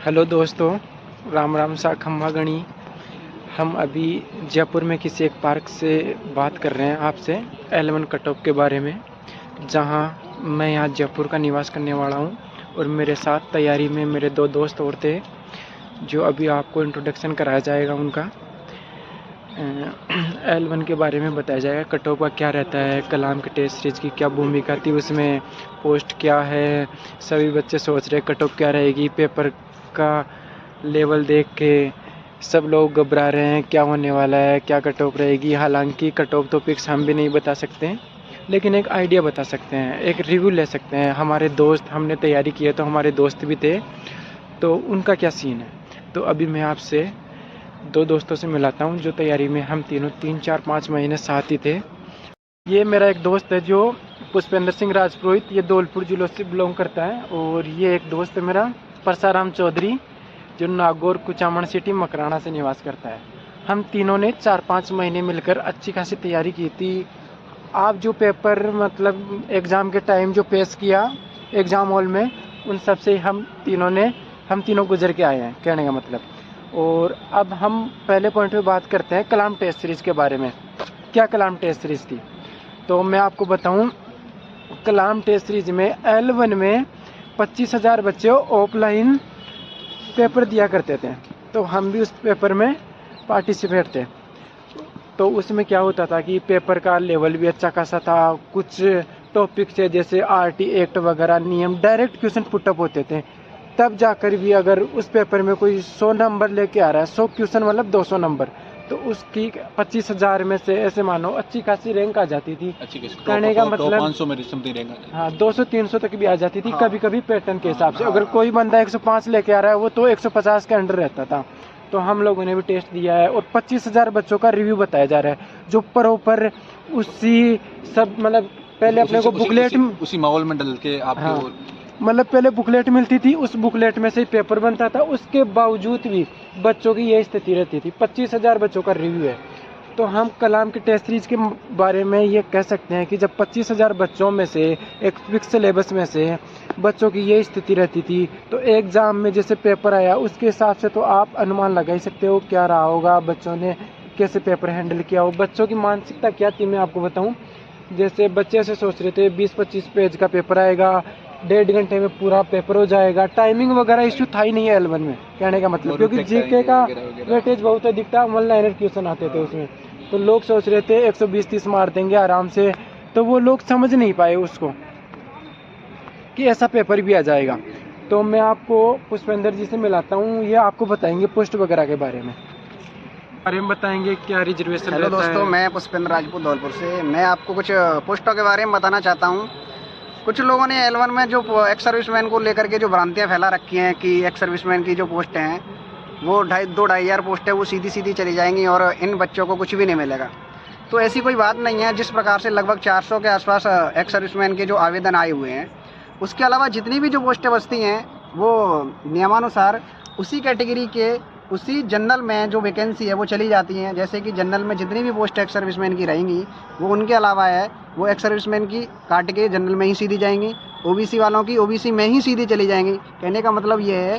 Hello दोस्तों, राम राम सा खम्मा गणी। हम अभी जयपुर में किसी एक पार्क से बात कर रहे हैं आपसे L1 कट ऑफ के बारे में, जहां मैं यहाँ जयपुर का निवास करने वाला हूँ और मेरे साथ तैयारी में मेरे दो दोस्त और थे, जो अभी आपको इंट्रोडक्शन कराया जाएगा उनका। L1 के बारे में बताया जाएगा, कट ऑफ का क्या रहता है, कलाम के टेस्ट सीरीज की क्या भूमिका थी उसमें, पोस्ट क्या है। सभी बच्चे सोच रहे कट ऑफ क्या रहेगी, पेपर का लेवल देख के सब लोग घबरा रहे हैं क्या होने वाला है, क्या कट ऑफ रहेगी। हालांकि कट ऑफ टॉपिक्स हम भी नहीं बता सकते हैं, लेकिन एक आइडिया बता सकते हैं, एक रिव्यू ले सकते हैं। हमारे दोस्त, हमने तैयारी की है तो हमारे दोस्त भी थे, तो उनका क्या सीन है। तो अभी मैं आपसे दो दोस्तों से मिलाता हूँ जो तैयारी में हम तीनों 3-4-5 महीने साथ ही थे। ये मेरा एक दोस्त है जो पुष्पेंद्र सिंह राजपुरोहित, ये धौलपुर जिले से बिलोंग करता है। और ये एक दोस्त है मेरा परसाराम चौधरी, जो नागौर कुचामन सिटी मकराना से निवास करता है। हम तीनों ने 4-5 महीने मिलकर अच्छी खासी तैयारी की थी। आप जो पेपर मतलब एग्ज़ाम के टाइम जो पेश किया एग्ज़ाम हॉल में, उन सब से हम तीनों गुजर के आए हैं, कहने का मतलब। और अब हम पहले पॉइंट पे बात करते हैं कलाम टेस्ट सीरीज़ के बारे में। क्या कलाम टेस्ट सीरीज़ थी, तो मैं आपको बताऊं, कलाम टेस्ट सीरीज में L1 में 25,000 बच्चे ऑफलाइन पेपर दिया करते थे, तो हम भी उस पेपर में पार्टिसिपेट थे। तो उसमें क्या होता था कि पेपर का लेवल भी अच्छा खासा था। कुछ टॉपिक से जैसे RT एक्ट वगैरह नियम डायरेक्ट क्वेश्चन पुटअप होते थे। तब जाकर भी अगर उस पेपर में कोई 100 नंबर लेके आ रहा है, 100 क्वेश्चन मतलब 200 नंबर, तो उसकी 25,000 में से ऐसे मानो अच्छी खासी रैंक आ जाती थी। कहने का मतलब 500 में समथिंग रैंक, हाँ 200-300 तक भी आ जाती थी। कभी कभी पैटर्न के हिसाब से अगर कोई बंदा 105 लेके आ रहा है, वो तो 150 के अंडर रहता था। तो हम लोगों ने भी टेस्ट दिया है और 25,000 बच्चों का रिव्यू बताया जा रहा है, जो प्रॉपर उसी सब मतलब पहले अपने को बुकलेट उसी माहौल में डल के आपको, हाँ, मतलब पहले बुकलेट मिलती थी, उस बुकलेट में से ही पेपर बनता था। उसके बावजूद भी बच्चों की यही स्थिति रहती थी। 25,000 बच्चों का रिव्यू है, तो हम कलाम के टेस्ट सीरीज के बारे में ये कह सकते हैं कि जब 25,000 बच्चों में से एक फिक्स सिलेबस में से बच्चों की ये स्थिति रहती थी, तो एग्ज़ाम में जैसे पेपर आया उसके हिसाब से तो आप अनुमान लगा ही सकते हो क्या रहा होगा, बच्चों ने कैसे पेपर हैंडल किया हो। बच्चों की मानसिकता क्या थी मैं आपको बताऊं। जैसे बच्चे ऐसे सोच रहे थे 20-25 पेज का पेपर आएगा, 1.5 घंटे में पूरा पेपर हो जाएगा। टाइमिंग वगैरह इशू था ही नहीं है L1 में, कहने का मतलब, क्योंकि जीके का वेटेज बहुत अधिक था, 1 लाइनर क्वेश्चन आते थे उसमें। तो लोग सोच रहे थे 120-30 मार देंगे आराम से, तो वो लोग समझ नहीं पाए उसको कि ऐसा पेपर भी आ जाएगा। तो मैं आपको पुष्पेंद्र जी से मिलाता हूँ, ये आपको बताएंगे पोस्ट वगैरह के बारे में बताएंगे क्या रिजर्वेशन रहता है। हेलो दोस्तों, मैं पुष्पेंद्र राजपूत धौलपुर से। मैं आपको कुछ पोस्टों के बारे में बताना चाहता हूँ। कुछ लोगों ने L1 में जो एक्स सर्विसमैन को लेकर के जो भ्रांतियाँ फैला रखी हैं कि एक्स सर्विसमैन की जो पोस्टें हैं वो 2-2.5 हज़ार पोस्टें वो सीधी सीधी चली जाएंगी और इन बच्चों को कुछ भी नहीं मिलेगा। तो ऐसी कोई बात नहीं है। जिस प्रकार से लगभग 400 के आसपास एक्स सर्विसमैन के जो आवेदन आए हुए हैं, उसके अलावा जितनी भी जो पोस्टें बचती हैं वो नियमानुसार उसी कैटेगरी के उसी जनरल में जो वैकेंसी है वो चली जाती हैं। जैसे कि जनरल में जितनी भी पोस्ट एक्स सर्विसमैन की रहेंगी वो उनके अलावा है, वो एक्स सर्विसमैन की काट के जनरल में ही सीधी जाएंगी। OBC वालों की OBC में ही सीधी चली जाएंगी। कहने का मतलब ये है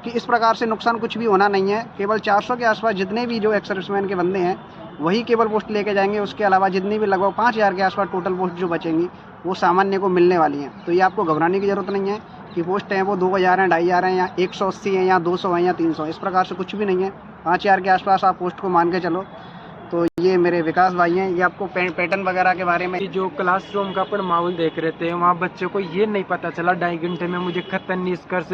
कि इस प्रकार से नुकसान कुछ भी होना नहीं है। केवल 400 के आसपास जितने भी जो एक्स सर्विसमैन के बंदे हैं वही केवल पोस्ट लेके जाएंगे। उसके अलावा जितनी भी लगभग 5,000 के आसपास टोटल पोस्ट जो बचेंगी वो सामान्य को मिलने वाली हैं। तो ये आपको घबराने की ज़रूरत नहीं है कि पोस्ट हैं वो 2,000 हैं, 2,500 हैं, या 180 हैं, या 200 हैं, या 300। इस प्रकार से कुछ भी नहीं है। 5,000 के आसपास आप पोस्ट को मान के चलो। तो ये मेरे विकास भाई हैं, ये आपको पैटर्न वगैरह के बारे में। जो क्लासरूम का अपन माहौल देख रहे थे, वहाँ बच्चों को ये नहीं पता चला 2.5 घंटे में मुझे खतन निष्कर्ष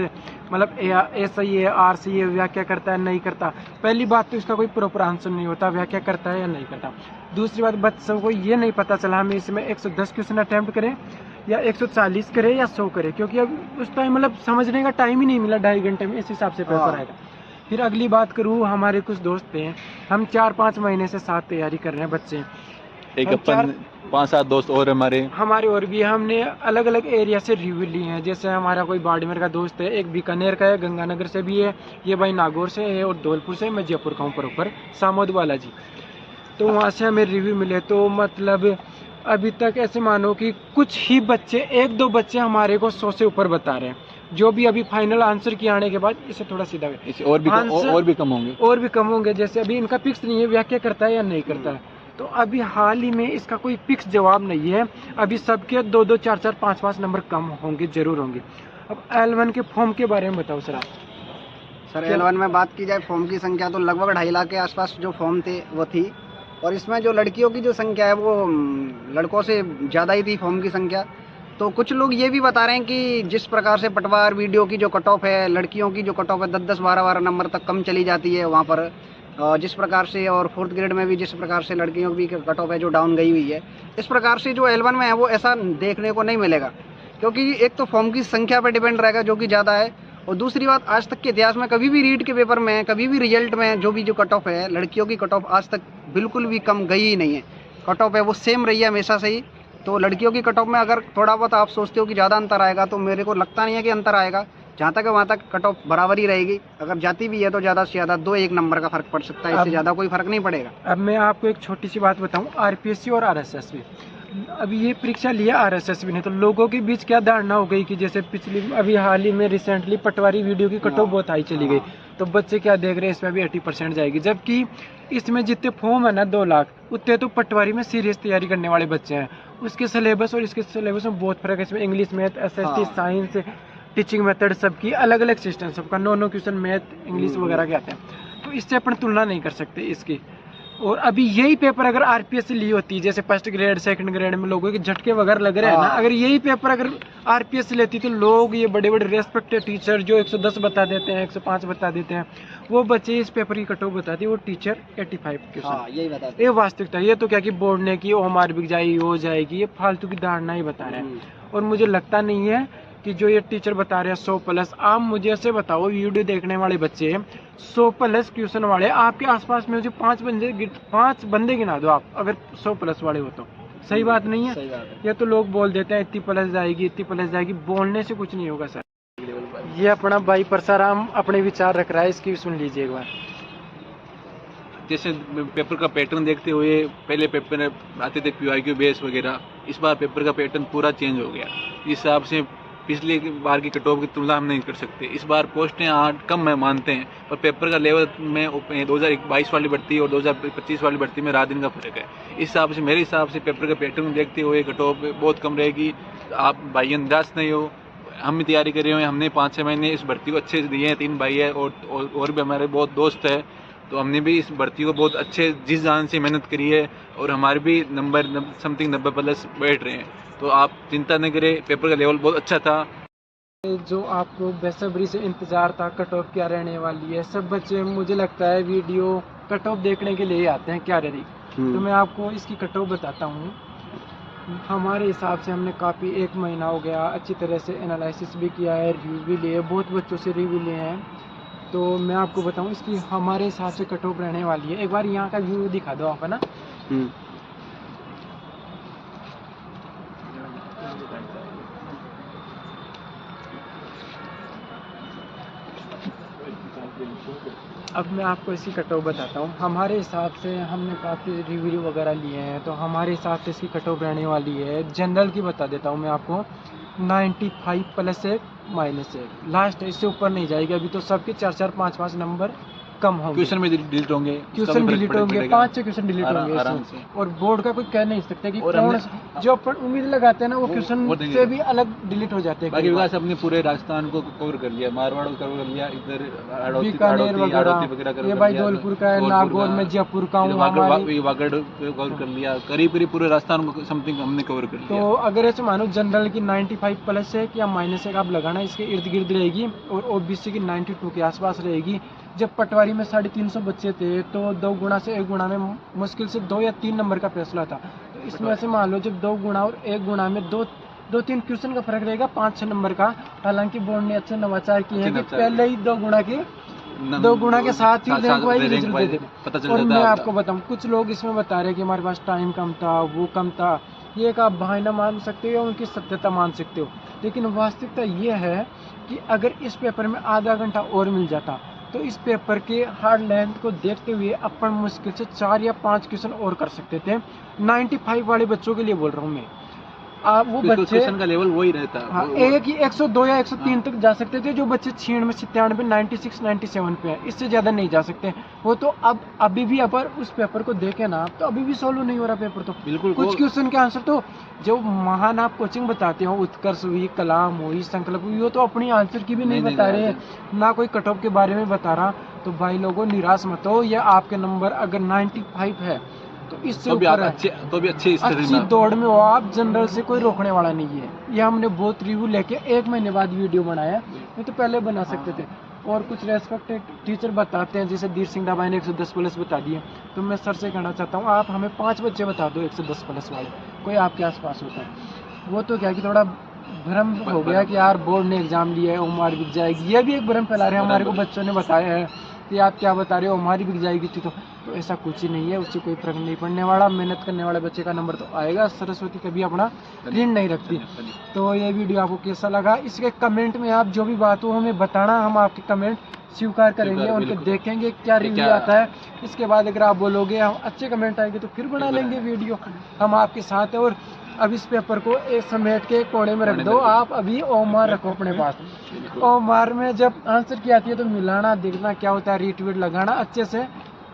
मतलब ऐसा ही है, R से ये व्याख्या करता है नहीं करता। पहली बात तो इसका कोई प्रॉपर आंसर नहीं होता, व्याख्या करता है या नहीं करता। दूसरी बात, बच्चों को ये नहीं पता चला हमें इसमें 110 क्वेश्चन अटैम्प्ट करें या 140 करें या 100 करें, क्योंकि अब उस टाइम मतलब समझने का टाइम ही नहीं मिला 2.5 घंटे में, इस हिसाब से पेपर आएगा। फिर अगली बात करूँ, हमारे कुछ दोस्त थे, हम 4-5 महीने से साथ तैयारी कर रहे हैं बच्चे। एक अपन 5-7 दोस्त और हमारे और भी हमने अलग अलग एरिया से रिव्यू लिए हैं। जैसे हमारा कोई बाड़मेर का दोस्त है, एक बीकानेर का है, गंगानगर से भी है, ये भाई नागौर से है, और धौलपुर से, मैं जयपुर का हूँ प्रॉपर, सामोद वाला जी। तो वहाँ से हमें रिव्यू मिले। तो मतलब अभी तक ऐसे मानो कि कुछ ही बच्चे, 1-2 बच्चे हमारे को 100 से ऊपर बता रहे हैं। जो भी अभी फाइनल आंसर की आने के बाद इसे थोड़ा सीधा करें। इसे और भी कम होंगे, और भी कम होंगे। जैसे अभी इनका फिक्स नहीं है, व्याख्या करता है या नहीं करता है, तो अभी हाल ही में इसका कोई फिक्स जवाब नहीं है। अभी सबके 2-2, 4-4, 5-5 नंबर कम होंगे, जरूर होंगे। अब L1 के फॉर्म के बारे में बताओ सर आप। सर L1 में बात की जाए फॉर्म की संख्या तो लगभग 2.5 लाख के आसपास जो फॉर्म थे वो थी, और इसमें जो लड़कियों की जो संख्या है वो लड़कों से ज़्यादा ही थी फॉर्म की संख्या। तो कुछ लोग ये भी बता रहे हैं कि जिस प्रकार से पटवार वीडियो की जो कट ऑफ है, लड़कियों की जो कट ऑफ है 10-10, 12-12 नंबर तक कम चली जाती है वहाँ पर, जिस प्रकार से, और 4th ग्रेड में भी जिस प्रकार से लड़कियों की कट ऑफ है जो डाउन गई हुई है, इस प्रकार से जो L1 में है वो ऐसा देखने को नहीं मिलेगा। क्योंकि एक तो फॉर्म की संख्या पर डिपेंड रहेगा जो कि ज़्यादा है, और दूसरी बात आज तक के इतिहास में कभी भी रीड के पेपर में, कभी भी रिजल्ट में जो भी जो कट ऑफ है लड़कियों की कट ऑफ आज तक बिल्कुल भी कम गई ही नहीं है। कट ऑफ है वो सेम रही है हमेशा से ही। तो लड़कियों की कट ऑफ में अगर थोड़ा बहुत आप सोचते हो कि ज़्यादा अंतर आएगा, तो मेरे को लगता नहीं है कि अंतर आएगा। जहाँ तक है वहाँ तक कट ऑफ बराबर ही रहेगी। अगर जाती भी है तो ज़्यादा से ज़्यादा 2-1 नंबर का फर्क पड़ सकता है, इससे ज़्यादा कोई फर्क नहीं पड़ेगा। अब मैं आपको एक छोटी सी बात बताऊं, RPSC और RSSB अभी ये परीक्षा लिया RSSB ने, तो लोगों के बीच क्या धारणा हो गई कि जैसे पिछली अभी हाल ही में रिसेंटली पटवारी वीडियो की कट ऑफ बहुत हाई चली गई, तो बच्चे क्या देख रहे हैं इसमें भी 80% जाएगी, जबकि इसमें जितने फॉर्म है ना 2 लाख, उतने तो पटवारी में सीरियस तैयारी करने वाले बच्चे हैं। उसके सिलेबस और इसके सिलेबस में बहुत फर्क है। इसमें English, math, SST, science, teaching method सबकी अलग अलग सिस्टम, सबका 9 क्वेश्चन मैथ, इंग्लिश वगैरह के आते हैं, तो इससे अपन तुलना नहीं कर सकते इसकी। और अभी यही पेपर अगर RPSC ली होती, जैसे 1st ग्रेड 2nd ग्रेड में लोगों के झटके वगैरह लग रहे हैं ना, अगर यही पेपर अगर RPSC लेती तो लोग, ये बड़े बड़े रेस्पेक्टेड टीचर जो 110 बता देते हैं, 105 बता देते हैं, वो बच्चे इस पेपर की कट ऑफ बताती है, वो टीचर 85 क्वेश्चन, यही बताते। ये वास्तविकता। ये तो क्या कि बोर्ड ने की OMR बिक जाएगी, हो जाएगी, ये फालतू की धारणा ही बता रहे हैं। और मुझे लगता नहीं है कि जो ये टीचर बता रहे हैं 100+, आप मुझे ऐसे बताओ, वीडियो देखने वाले बच्चे 100+ क्वेश्चन वाले आपके आसपास में, मुझे 5 बंदे गिना दो आप, अगर 100+ वाले हो तो। सही बात नहीं है? सही बात है। ये तो लोग बोल देते हैं इतनी प्लस जाएगी, इतनी प्लस जाएगी, बोलने से कुछ नहीं होगा सर। ये अपना भाई परसाराम अपने विचार रख रहा है, इसकी भी सुन लीजिए एक बार। जैसे पेपर का पैटर्न देखते हुए, पहले पेपर आते थे PYQ बेस वगैरह, इस बार पेपर का पैटर्न पूरा चेंज हो गया। इस हिसाब से पिछली बार की कट ऑफ की तुलना हम नहीं कर सकते। इस बार पोस्टें कम है मानते हैं, पर पेपर का लेवल में 2022 वाली भर्ती और 2025 वाली भर्ती में रात दिन का फर्क है। इस हिसाब से, मेरे हिसाब से पेपर का पैटर्न देखते हुए कट ऑफ बहुत कम रहेगी। आप भाई निराश नहीं हो, हम भी तैयारी कर रहे हुए, हमने 5-6 महीने इस भर्ती को अच्छे से दिए हैं। 3 भाई है और भी हमारे बहुत दोस्त है, तो हमने भी इस भर्ती को बहुत अच्छे जी जान से मेहनत करी है, और हमारे भी नंबर समथिंग 90+ बैठ रहे हैं। तो आप चिंता न करें, पेपर का लेवल बहुत अच्छा था। जो आपको बेसब्री से इंतज़ार था कट ऑफ क्या रहने वाली है, सब बच्चे मुझे लगता है वीडियो कट ऑफ देखने के लिए ही आते हैं क्या रही। तो मैं आपको इसकी कट ऑफ बताता हूँ। हमारे हिसाब से हमने काफ़ी 1 महीना हो गया, अच्छी तरह से एनालिसिस भी किया है, रिव्यू भी लिए, बहुत बच्चों से रिव्यू लिए हैं। तो मैं आपको बताऊं इसकी हमारे हिसाब से कट ऑफ रहने वाली है। एक बार यहाँ का व्यू दिखा दो आप, है ना। अब मैं आपको इसकी कट ऑफ बताता हूँ। हमारे हिसाब से हमने काफ़ी रिव्यू वगैरह लिए हैं, तो हमारे हिसाब से इसकी कट ऑफ रहने वाली है। जनरल की बता देता हूँ मैं आपको, 95+1 -1 लास्ट है, इससे ऊपर नहीं जाएगी। अभी तो सबके 4-4, 5-5 नंबर कम होंगे। क्वेश्चन में डिलीट होंगे, क्वेश्चन डिलीट होंगे, 5-6 क्वेश्चन डिलीट होंगे आराम से। और बोर्ड का कोई कह नहीं सकता कि कौन जो अपन उम्मीद लगाते हैं ना, वो क्वेश्चन से भी अलग डिलीट हो जाते हैं। बाकी विकास अपने पूरे राजस्थान को कवर कर लिया, मारवाड़ को कवर कर लिया, इधर बीकानेर वगैरह, ये भाई धौलपुर का है, नागौर में जयपुर का हूँ, वागड़ कवर कर लिया, करीब पूरे राजस्थान को समथिंग हमने कवर कर लिया। तो अगर ऐसे मानो जनरल की 95+1 या -1 आप लगाना, इसके इर्द गिर्द रहेगी, और OBC की 92 के आसपास रहेगी। जब पटवारी में 350 बच्चे थे, तो 2 गुना से 1 गुना में मुश्किल से 2 या 3 नंबर का फैसला था। तो इसमें से मान लो जब 2 गुना और 1 गुना में 2-3 क्वेश्चन का फर्क रहेगा, 5-6 नंबर का। हालांकि बोर्ड ने अच्छे नवाचार किए हैं कि पहले ही 2 गुना के साथ ही रैंक वाइज रिजल्ट दे देते। और मैं आपको बताऊं, कुछ लोग इसमें बता रहे हैं कि हमारे पास टाइम कम था, वो कम था। ये एक आप बहाना मान सकते हो, उनकी सत्यता मान सकते हो, लेकिन वास्तविकता ये है कि अगर इस पेपर में आधा घंटा और मिल जाता, तो इस पेपर के हार्ड लेंथ को देखते हुए अपन मुश्किल से 4 या 5 क्वेश्चन और कर सकते थे। 95 वाले बच्चों के लिए बोल रहा हूँ मैं। आप वो बच्चे क्वेश्चन का लेवल वही रहता है। हाँ, एक ही 102 या 103 तक जा सकते थे, जो बच्चे 96, 97, 96, 97 पे हैं, इससे ज़्यादा नहीं जा सकते। वो तो अब अभी भी अगर उस पेपर को देखें ना, तो अभी भी सोल्व नहीं हो रहा पेपर। तो बिल्कुल कुछ क्वेश्चन के आंसर तो जो महान आप कोचिंग बताते हो, उत्कर्ष हुई, कलाम हुई, संकल्प हुई, वो तो अपनी आंसर की भी नहीं बता रहे, ना कोई कट ऑफ के बारे में बता रहा। तो भाई लोगों, निराश मत हो। या आपके नंबर अगर 95 है तो इससे तो भी ऊपर अच्छी दौड़ में हो आप, जनरल से कोई रोकने वाला नहीं है। ये हमने बहुत रिव्यू लेके 1 महीने बाद वीडियो बनाया, नहीं तो पहले बना सकते थे। और कुछ रेस्पेक्टेड टीचर बताते हैं, जैसे धीर सिंह दाबाई ने 110+ बता दिए, तो मैं सर से कहना चाहता हूँ, आप हमें 5 बच्चे बता दो 110+ वाले, कोई आपके आसपास होता है। वो तो क्या कि थोड़ा भ्रम हो गया कि यार बोर्ड ने एग्जाम लिया है, उम्र बिक जाएगी, ये भी एक भ्रम फैला रहे हैं। हमारे को बच्चों ने बताया है कि आप क्या बता रहे हो, हमारी बिक जाएगी थी। तो ऐसा कुछ ही नहीं है, उससे कोई फर्क नहीं पड़ने वाला। मेहनत करने वाले बच्चे का नंबर तो आएगा। सरस्वती कभी अपना ऋण नहीं रखती। तो ये वीडियो आपको कैसा लगा, इसके कमेंट में आप जो भी बात हो हमें बताना, हम आपके कमेंट स्वीकार करेंगे, उनको देखेंगे क्या रिव्यू आता है। इसके बाद अगर आप बोलोगे हम अच्छे कमेंट आएंगे तो फिर बना लेंगे वीडियो, हम आपके साथ हैं। और अब इस पेपर को एक समेट के कोने में रख दो आप, अभी ओमार रखो अपने पास। ओमार में जब आंसर की आती है तो मिलाना, देखना क्या होता है, रीट्वीट लगाना अच्छे से।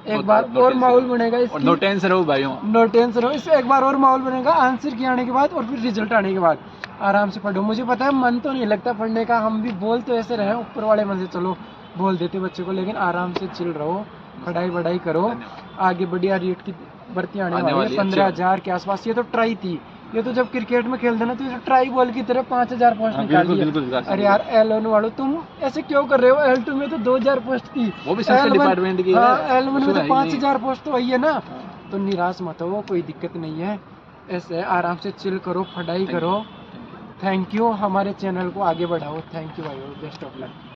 एक बार और माहौल बनेगा इसकी, नो टेंशन हो भाइयों, नो टेंशन हो। इससे एक बार और माहौल बनेगा आंसर की आने के बाद, और फिर रिजल्ट आने के बाद आराम से पढ़ो। मुझे पता है मन तो नहीं लगता पढ़ने का, हम भी बोल तो ऐसे रहे ऊपर वाले मन से चलो बोल देते बच्चे को, लेकिन आराम से चिल रहो, पढ़ाई करो। आगे बढ़िया रेट की भर्ती आने वाली है 15,000 के आसपास। ये तो ट्राई थी, ये तो जब क्रिकेट में खेलते ना तो ये ट्राई बॉल की तरह 5,000 पोस्ट निकाली है। अरे यार L1 वालों, तुम ऐसे क्यों कर रहे हो? L2 में तो 2,000 पोस्ट थी, वो भी संस्कृत डिपार्टमेंट की। L1 में तो 5,000 पोस्ट तो वही है ना। तो निराश मत हो, कोई दिक्कत नहीं है। ऐसे आराम से चिल करो, पढ़ाई करो। थैंक यू, हमारे चैनल को आगे बढ़ाओ। थैंक यू भाई, बेस्ट ऑफ लक।